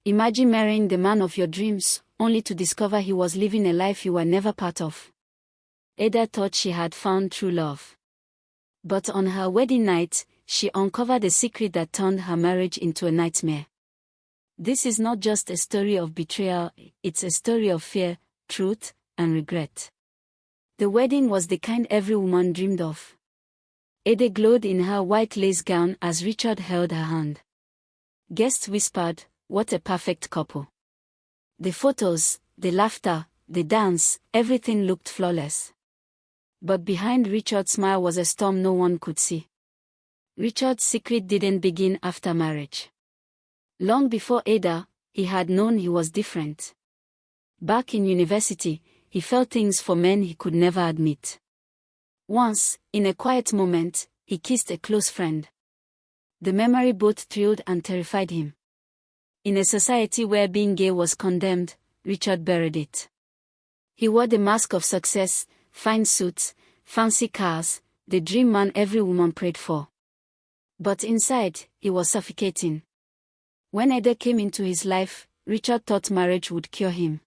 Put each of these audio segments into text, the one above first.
Imagine marrying the man of your dreams, only to discover he was living a life you were never part of. Ada thought she had found true love. But on her wedding night, she uncovered a secret that turned her marriage into a nightmare. This is not just a story of betrayal, it's a story of fear, truth, and regret. The wedding was the kind every woman dreamed of. Ada glowed in her white lace gown as Richard held her hand. Guests whispered, "What a perfect couple." The photos, the laughter, the dance, everything looked flawless. But behind Richard's smile was a storm no one could see. Richard's secret didn't begin after marriage. Long before Ada, he had known he was different. Back in university, he felt things for men he could never admit. Once, in a quiet moment, he kissed a close friend. The memory both thrilled and terrified him. In a society where being gay was condemned, Richard buried it. He wore the mask of success, fine suits, fancy cars, the dream man every woman prayed for. But inside, he was suffocating. When Ada came into his life, Richard thought marriage would cure him.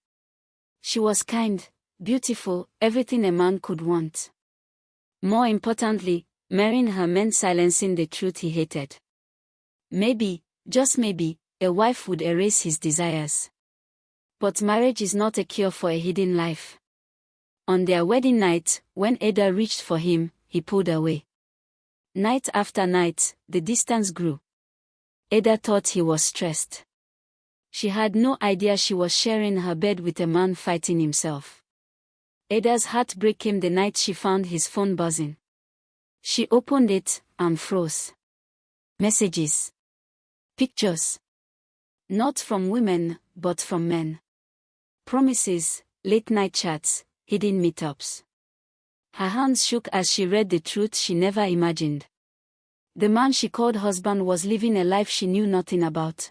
She was kind, beautiful, everything a man could want. More importantly, marrying her meant silencing the truth he hated. Maybe, just maybe, a wife would erase his desires. But marriage is not a cure for a hidden life. On their wedding night, when Ada reached for him, he pulled away. Night after night, the distance grew. Ada thought he was stressed. She had no idea she was sharing her bed with a man fighting himself. Ada's heartbreak came the night she found his phone buzzing. She opened it and froze. Messages. Pictures. Not from women, but from men. Promises, late-night chats, hidden meetups. Her hands shook as she read the truth she never imagined. The man she called husband was living a life she knew nothing about.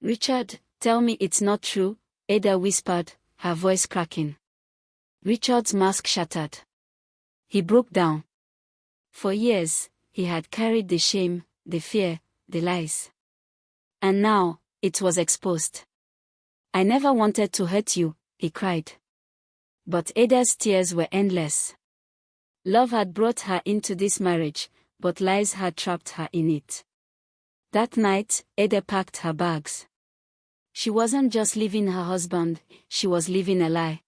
"Richard, tell me it's not true," Ada whispered, her voice cracking. Richard's mask shattered. He broke down. For years, he had carried the shame, the fear, the lies. And now, it was exposed. "I never wanted to hurt you," he cried. But Ada's tears were endless. Love had brought her into this marriage, but lies had trapped her in it. That night, Ada packed her bags. She wasn't just leaving her husband, she was leaving a lie.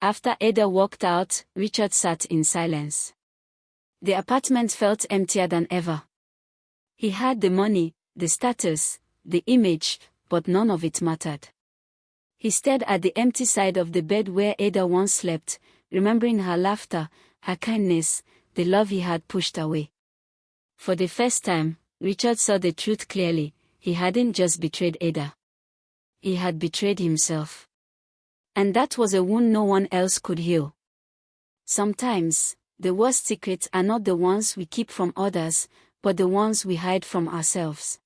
After Ada walked out, Richard sat in silence. The apartment felt emptier than ever. He had the money, the status, the image, but none of it mattered. He stared at the empty side of the bed where Ada once slept, remembering her laughter, her kindness, the love he had pushed away. For the first time, Richard saw the truth clearly. He hadn't just betrayed Ada. He had betrayed himself. And that was a wound no one else could heal. Sometimes, the worst secrets are not the ones we keep from others, but the ones we hide from ourselves.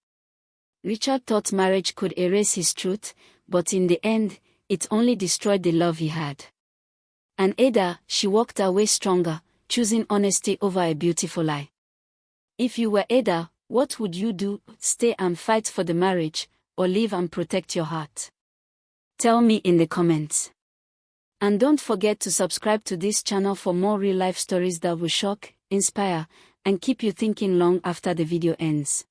Richard thought marriage could erase his truth, but in the end, it only destroyed the love he had. And Ada, she walked away stronger, choosing honesty over a beautiful lie. If you were Ada, what would you do? Stay and fight for the marriage, or leave and protect your heart? Tell me in the comments. And don't forget to subscribe to this channel for more real-life stories that will shock, inspire, and keep you thinking long after the video ends.